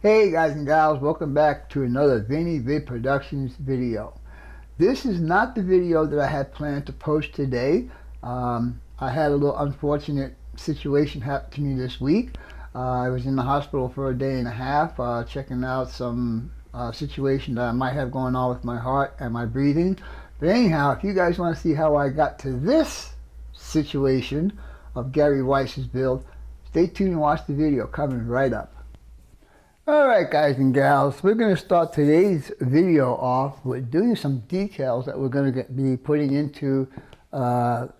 Hey guys and gals, welcome back to another Vinny Vid Productions video. This is not the video that I had planned to post today. I had a little unfortunate situation happen to me this week. I was in the hospital for a day and a half checking out some situation that I might have going on with my heart and my breathing. But anyhow, if you guys want to see how I got to this situation of Gary Weiss's build, stay tuned and watch the video coming right up. Alright guys and gals, we're going to start today's video off with doing some details that we're going to be putting into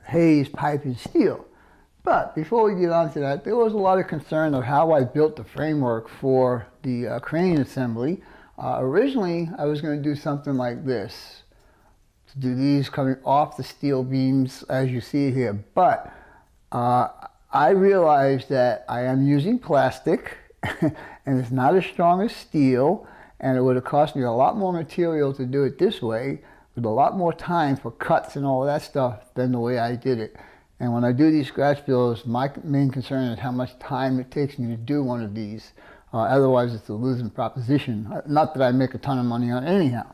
Hayes pipe and steel. But before we get on to that, there was a lot of concern of how I built the framework for the crane assembly. Originally I was going to do something like this, to do these coming off the steel beams as you see here, but I realized that I am using plastic and it's not as strong as steel, and it would have cost me a lot more material to do it this way with a lot more time for cuts and all that stuff than the way I did it. And when I do these scratch builds, my main concern is how much time it takes me to do one of these. Otherwise it's a losing proposition. Not that I make a ton of money on it anyhow.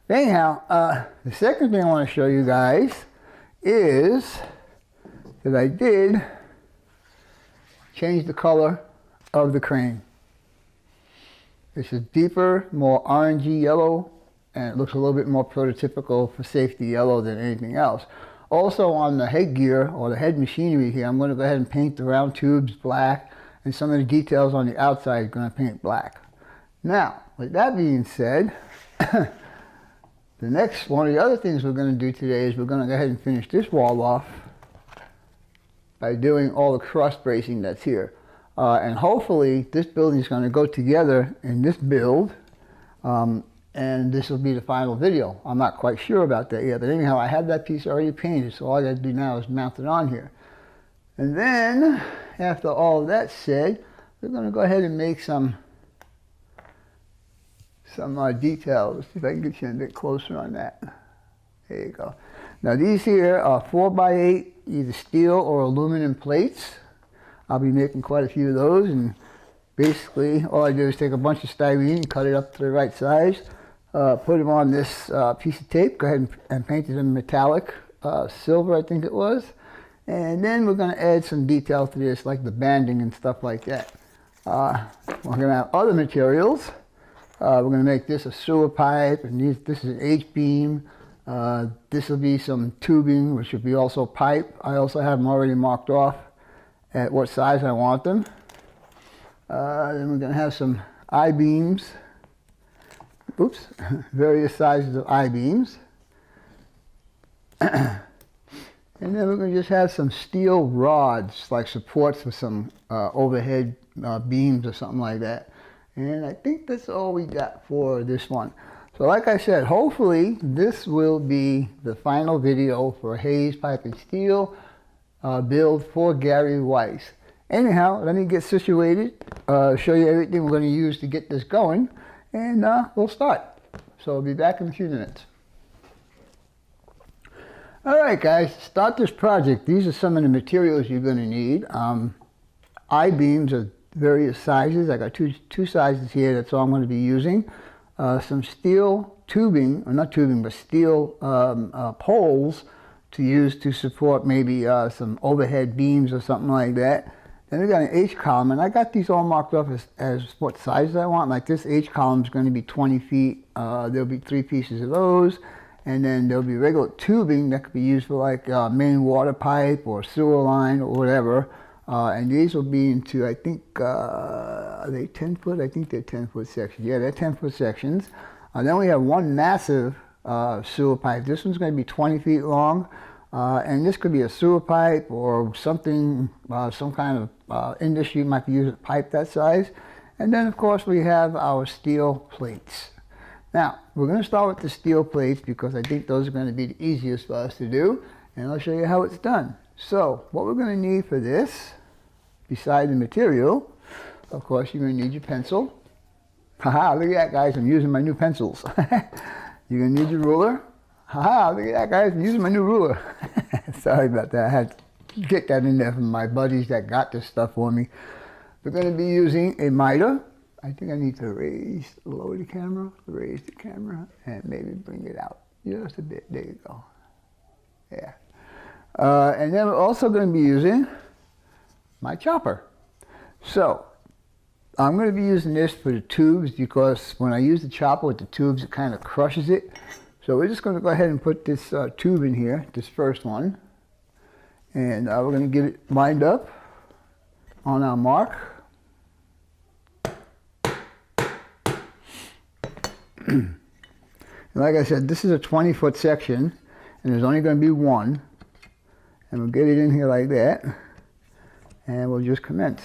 But anyhow, the second thing I want to show you guys is that I did change the color of the crane. This is deeper, more orangey yellow, and it looks a little bit more prototypical for safety yellow than anything else. Also on the headgear or the head machinery here, I'm going to go ahead and paint the round tubes black, and some of the details on the outside are going to paint black. Now, with that being said, the next one of the other things we're going to do today is we're going to go ahead and finish this wall off by doing all the cross bracing that's here. And hopefully this building is going to go together in this build, and this will be the final video. I'm not quite sure about that yet, but anyhow, I have that piece already painted, so all I got to do now is mount it on here. And then, after all of that said, we're going to go ahead and make some details. Let's see if I can get you a bit closer on that. There you go. Now these here are 4x8, either steel or aluminum plates. I'll be making quite a few of those, and basically all I do is take a bunch of styrene and cut it up to the right size, put them on this piece of tape, go ahead and paint it in metallic, silver I think it was, and then we're going to add some detail to this like the banding and stuff like that. We're going to have other materials. We're going to make this a sewer pipe, and this is an H-beam. This will be some tubing, which will be also pipe. I also have them already marked off at what size I want them. Then we're going to have some I-beams. Oops, various sizes of I-beams. And then we're going to just have some steel rods, like supports for some overhead beams or something like that. And I think that's all we got for this one. So like I said, hopefully this will be the final video for Hayes Pipe and Steel build for Gary Weiss. Anyhow, let me get situated, show you everything we're going to use to get this going, and we'll start. So I'll be back in a few minutes. Alright guys, to start this project, these are some of the materials you're going to need. I-beams of various sizes. I got two sizes here, that's all I'm going to be using. Some steel tubing, or not tubing, but steel poles to use to support maybe some overhead beams or something like that. Then we got an H column, and I got these all marked up as what sizes I want. Like this H column is going to be 20 feet. There'll be 3 pieces of those, and then there'll be regular tubing that could be used for like main water pipe or sewer line or whatever. And these will be into, I think, are they 10 foot? I think they're 10-foot sections. Yeah, they're 10-foot sections. Then we have one massive sewer pipe. This one's going to be 20 feet long, and this could be a sewer pipe or something, some kind of industry might be using a pipe that size. And then of course we have our steel plates. Now we're going to start with the steel plates because I think those are going to be the easiest for us to do, and I'll show you how it's done. So what we're going to need for this, beside the material, of course you're going to need your pencil. Haha, look at that guys, I'm using my new pencils. You're going to need your ruler. Haha, look at that guys, I'm using my new ruler. Sorry about that, I had to get that in there from my buddies that got this stuff for me. We're going to be using a miter. I think I need to lower the camera, raise the camera, and maybe bring it out just a bit. There you go. Yeah. And then we're also going to be using my chopper. So I'm going to be using this for the tubes because when I use the chopper with the tubes, it kind of crushes it. So we're just going to go ahead and put this tube in here, this first one. And we're going to get it lined up on our mark. Like I said, this is a 20-foot section, and there's only going to be one. And we'll get it in here like that, and we'll just commence.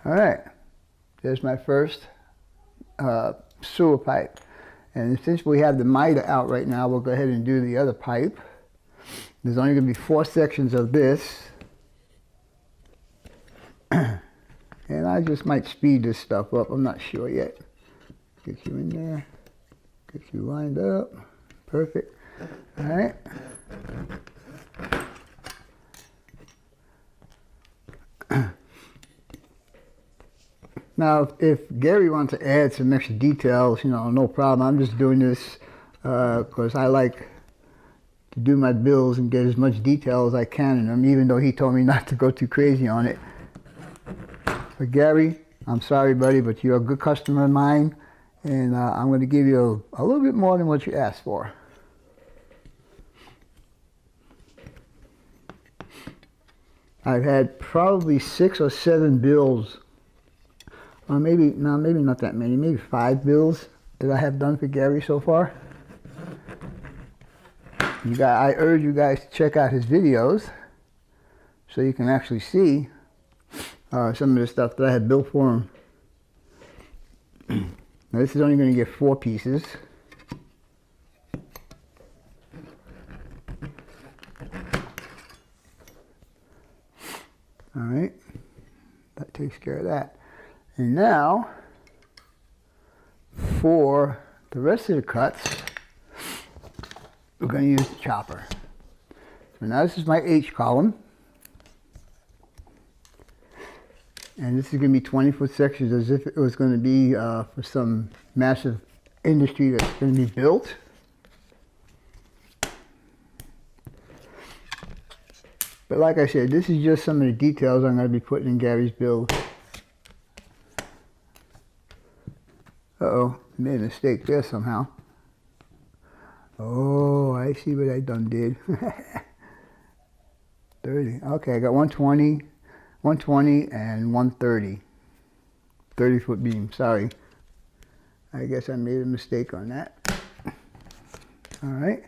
All right, there's my first sewer pipe. And since we have the miter out right now, we'll go ahead and do the other pipe. There's only going to be 4 sections of this. And I just might speed this stuff up, I'm not sure yet. Get you in there, get you lined up, perfect. All right. Now, if Gary wants to add some extra details, you know, no problem. I'm just doing this because I like to do my bills and get as much detail as I can in them, even though he told me not to go too crazy on it. But Gary, I'm sorry, buddy, but you're a good customer of mine, and I'm going to give you a little bit more than what you asked for. I've had probably 6 or 7 bills, or maybe not that many, maybe 5 bills that I have done for Gary so far. I urge you guys to check out his videos so you can actually see some of the stuff that I had built for him. Now this is only going to get 4 pieces. All right, that takes care of that. And now, for the rest of the cuts, we're going to use the chopper. So now this is my H column. And this is going to be 20-foot sections as if it was going to be for some massive industry that's going to be built. But like I said, this is just some of the details I'm going to be putting in Gary's build. Uh-oh, I made a mistake there somehow. Oh, I see what I done did. 30. Okay, I got 120, 120, and 130. 30-foot beam, sorry. I guess I made a mistake on that. All right.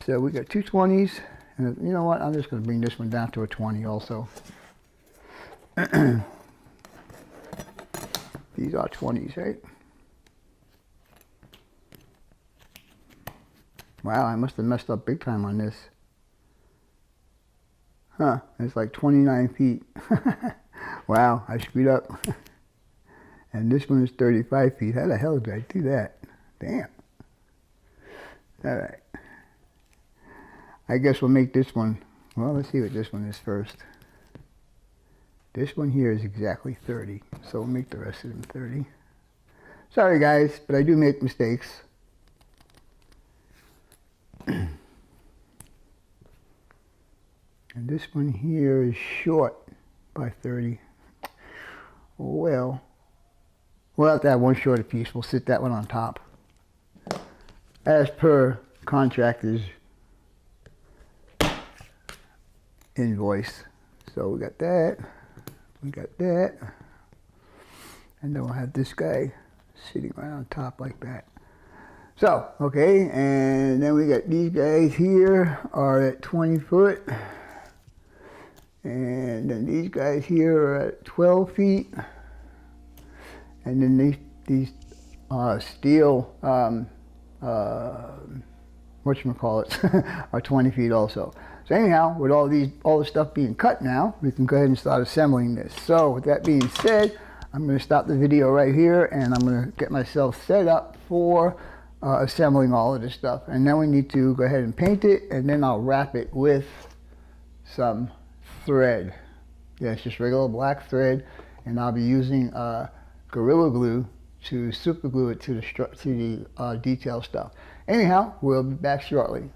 So we got 2 20s. And you know what? I'm just going to bring this one down to a 20 also. These are 20s, right? Wow, I must have messed up big time on this. Huh, it's like 29 feet. Wow, I screwed up. And this one is 35 feet. How the hell did I do that? Damn. All right. I guess we'll make this one, well, let's see what this one is first. This one here is exactly 30, so we'll make the rest of them 30. Sorry guys, but I do make mistakes. And this one here is short by 30. Well, we'll have to have one shorter piece. We'll sit that one on top. As per contractor's invoice. So we got that, we got that, and then we'll have this guy sitting right on top like that. So, okay, and then we got these guys here are at 20 foot, and then these guys here are at 12 feet, and then these steel, whatchamacallit, are 20 feet also. So anyhow, with all the stuff being cut now, we can go ahead and start assembling this. So with that being said, I'm going to stop the video right here, and I'm going to get myself set up for assembling all of this stuff. And then we need to go ahead and paint it, and then I'll wrap it with some thread. Yeah, it's just regular black thread, and I'll be using Gorilla Glue to super glue it to the detail stuff. Anyhow, we'll be back shortly.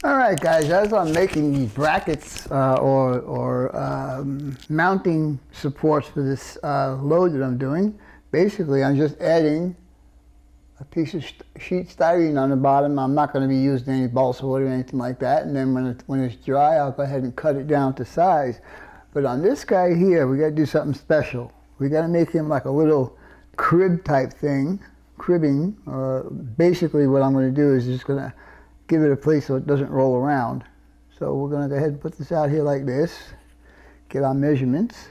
Alright guys, as I'm making these brackets or mounting supports for this load that I'm doing, basically I'm just adding a piece of sheet styrene on the bottom. I'm not going to be using any balsa wood or anything like that, and then when it's dry I'll go ahead and cut it down to size. But on this guy here, we got to do something special. We got to make him like a little crib type thing, cribbing. Basically what I'm going to do is just going to give it a place so it doesn't roll around. So we're going to go ahead and put this out here like this, get our measurements.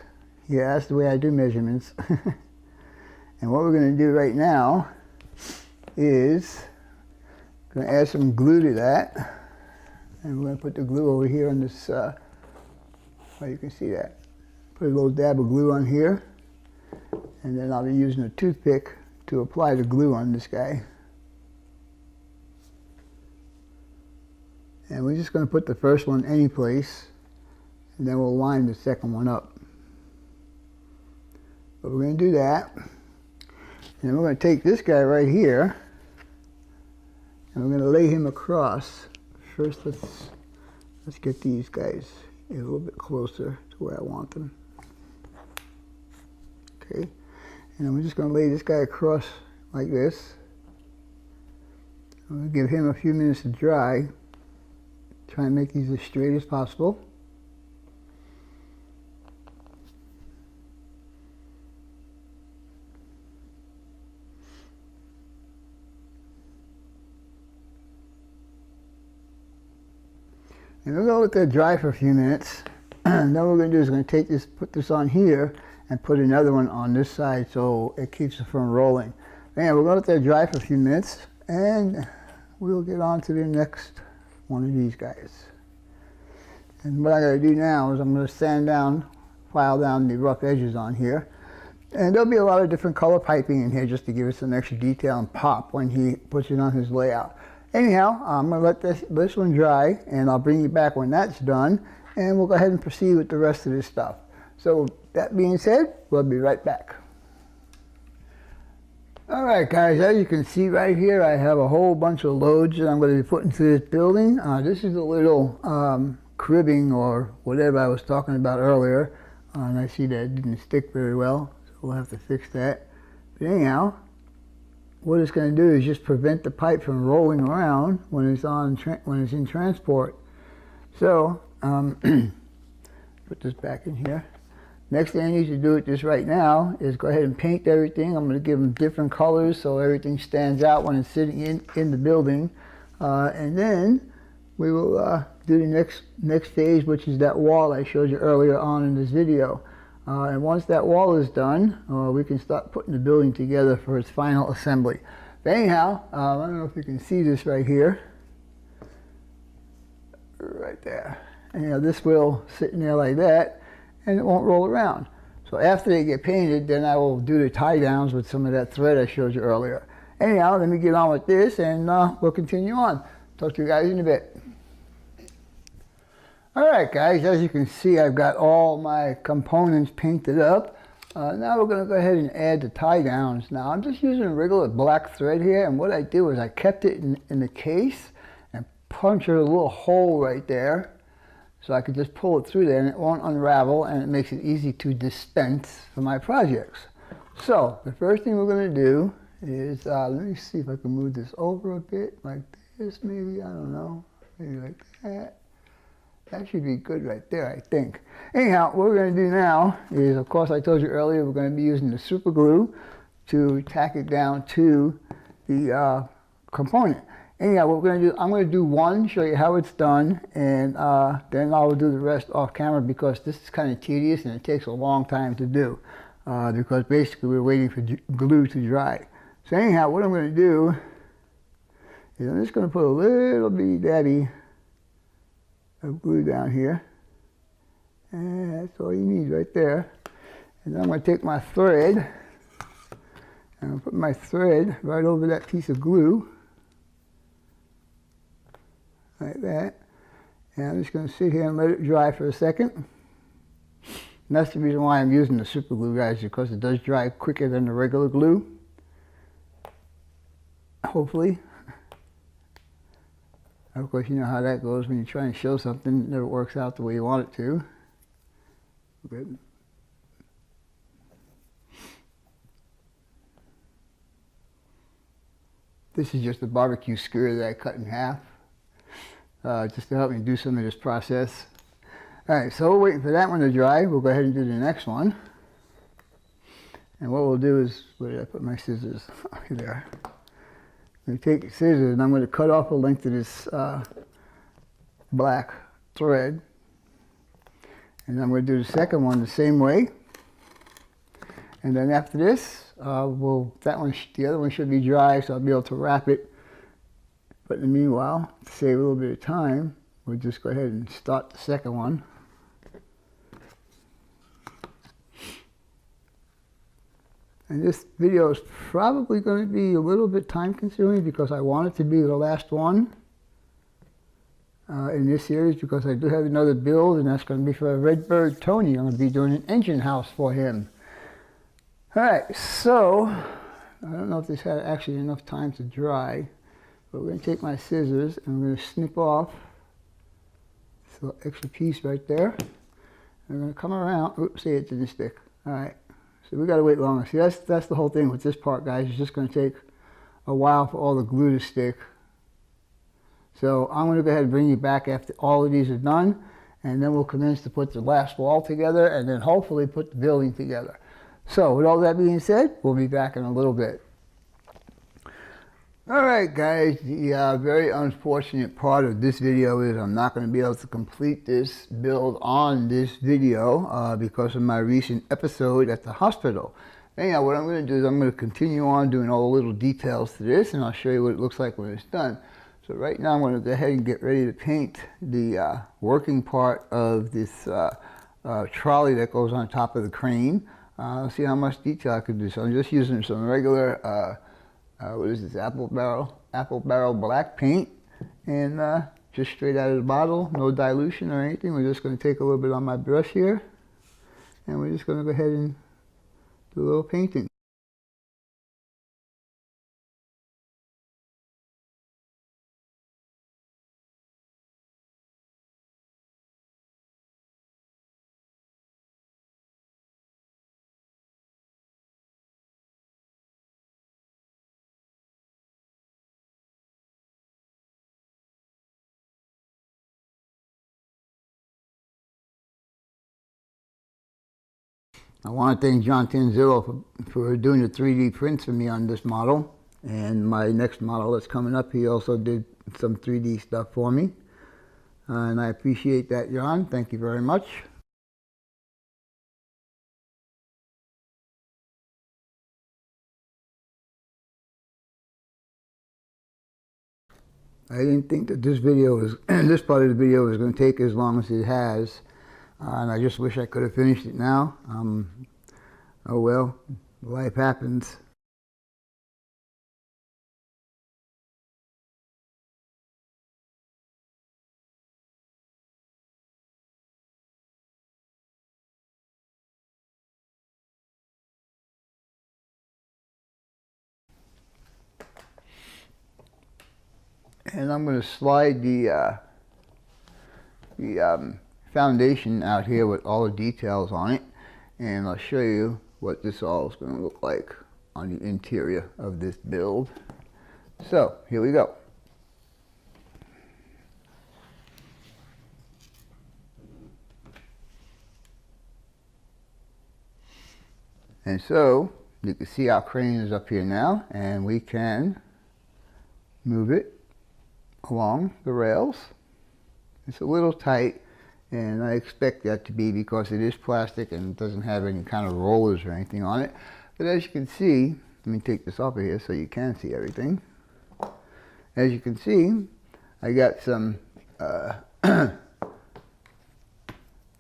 Yeah, that's the way I do measurements. And what we're going to do right now is going to add some glue to that, and we're going to put the glue over here on this, well, you can see that. Put a little dab of glue on here, and then I'll be using a toothpick to apply the glue on this guy. And we're just going to put the first one any place, and then we'll line the second one up. But we're going to do that, and then we're going to take this guy right here, and we're going to lay him across. First, let's get these guys a little bit closer to where I want them. Okay, and then we're just going to lay this guy across like this. I'm going to give him a few minutes to dry. Try and make these as straight as possible. And we're going to let that dry for a few minutes. And then what we're going to do is going to take this, put this on here, and put another one on this side so it keeps it from rolling. And we're going to let that dry for a few minutes, and we'll get on to the next one of these guys. And what I got to do now is I'm going to sand down, file down the rough edges on here. And there'll be a lot of different color piping in here just to give it some extra detail and pop when he puts it on his layout. Anyhow, I'm going to let this one dry, and I'll bring you back when that's done, and we'll go ahead and proceed with the rest of this stuff. So that being said, we'll be right back. Alright guys, as you can see right here, I have a whole bunch of loads that I'm going to be putting through this building. This is a little cribbing or whatever I was talking about earlier, and I see that it didn't stick very well, so we'll have to fix that. But anyhow, what it's going to do is just prevent the pipe from rolling around when it's in transport. So put this back in here. Next thing I need to do with this right now is go ahead and paint everything. I'm going to give them different colors so everything stands out when it's sitting in the building. And then we will do the next phase, which is that wall I showed you earlier on in this video. And once that wall is done, we can start putting the building together for its final assembly. But anyhow, I don't know if you can see this right here. Right there. And you know, this will sit in there like that, and it won't roll around. So after they get painted, then I will do the tie downs with some of that thread I showed you earlier. Anyhow, let me get on with this, and we'll continue on. Talk to you guys in a bit. Alright guys, as you can see, I've got all my components painted up. Now we're going to go ahead and add the tie downs. Now I'm just using regular black thread here, and what I did was I kept it in the case and punched a little hole right there so I could just pull it through there and it won't unravel, and it makes it easy to dispense for my projects. So the first thing we're going to do is, let me see if I can move this over a bit like this maybe, I don't know, maybe like that. That should be good right there, I think. Anyhow, what we're going to do now is, of course, I told you earlier, we're going to be using the super glue to tack it down to the component. Anyhow, what we're going to do, I'm going to do one, show you how it's done, and then I'll do the rest off camera because this is kind of tedious and it takes a long time to do because basically we're waiting for glue to dry. So anyhow, what I'm going to do is I'm just going to put a little bitty dabby of glue down here, and that's all you need right there. And then I'm going to take my thread And I'll put my thread right over that piece of glue, like that. And I'm just going to sit here and let it dry for a second. And that's the reason why I'm using the super glue, guys, because it does dry quicker than the regular glue. Hopefully. Of course, you know how that goes when you try and show something, it never works out the way you want it to. Good. This is just a barbecue skewer that I cut in half, just to help me do some of this process. All right, so we're waiting for that one to dry. We'll go ahead and do the next one. And what we'll do is, where did I put my scissors? There. I'm going to take the scissors and I'm going to cut off a length of this black thread. And I'm going to do the second one the same way. And then after this, the other one should be dry, so I'll be able to wrap it. But in the meanwhile, to save a little bit of time, we'll just go ahead and start the second one. And this video is probably going to be a little bit time consuming because I want it to be the last one in this series, because I do have another build, and that's going to be for Redbird Tony. I'm going to be doing an engine house for him. Alright, so I don't know if this had actually enough time to dry, but we're going to take my scissors and I'm going to snip off this little extra piece right there. And I'm going to come around. Oops, see, it didn't stick. Alright. So we got to wait longer. See, that's the whole thing with this part, guys. It's just going to take a while for all the glue to stick. So I'm going to go ahead and bring you back after all of these are done, and then we'll commence to put the last wall together, and then hopefully put the building together. So with all that being said, we'll be back in a little bit. All right, guys, the very unfortunate part of this video is I'm not going to be able to complete this build on this video because of my recent episode at the hospital. Anyhow, what I'm going to do is I'm going to continue on doing all the little details to this, and I'll show you what it looks like when it's done. So right now I'm going to go ahead and get ready to paint the working part of this trolley that goes on top of the crane. I'll see how much detail I can do. So I'm just using some regular what is this, apple barrel black paint, and just straight out of the bottle, no dilution or anything. We're just going to take a little bit on my brush here, and we're just going to go ahead and do a little painting. I want to thank John Tanzillo for doing the 3D prints for me on this model. And my next model that's coming up, he also did some 3D stuff for me. And I appreciate that, John. Thank you very much. I didn't think that this part of the video was going to take as long as it has. And I just wish I could have finished it now. Oh well, life happens. And I'm going to slide the foundation out here with all the details on it, and I'll show you what this all is going to look like on the interior of this build. So here we go. And so you can see our crane is up here now, and we can move it along the rails. It's a little tight, and I expect that to be because it is plastic and it doesn't have any kind of rollers or anything on it. But as you can see, let me take this off of here so you can see everything. As you can see, I got some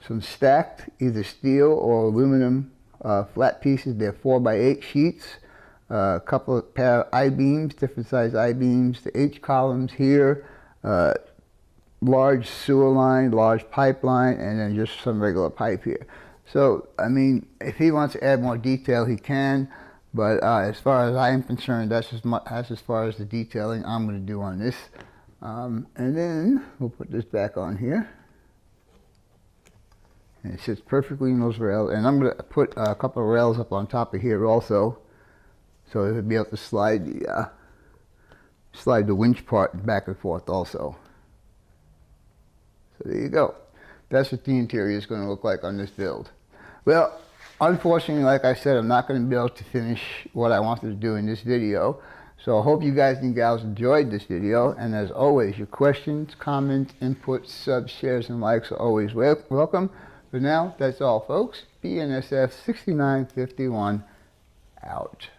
some stacked either steel or aluminum flat pieces. They're 4x8 sheets. a couple of pair of I-beams, different size I-beams, the H-columns here, large sewer line, large pipeline, and then just some regular pipe here. So, I mean, if he wants to add more detail, he can, but as far as I am concerned, that's as far as the detailing I'm going to do on this. And then we'll put this back on here. And it sits perfectly in those rails, and I'm going to put a couple of rails up on top of here also, so it'll be able to slide the winch part back and forth also. So there you go. That's what the interior is going to look like on this build. Well, unfortunately, like I said, I'm not going to be able to finish what I wanted to do in this video. So I hope you guys and gals enjoyed this video. And as always, your questions, comments, inputs, subs, shares, and likes are always welcome. For now, that's all, folks. BNSF 6951 out.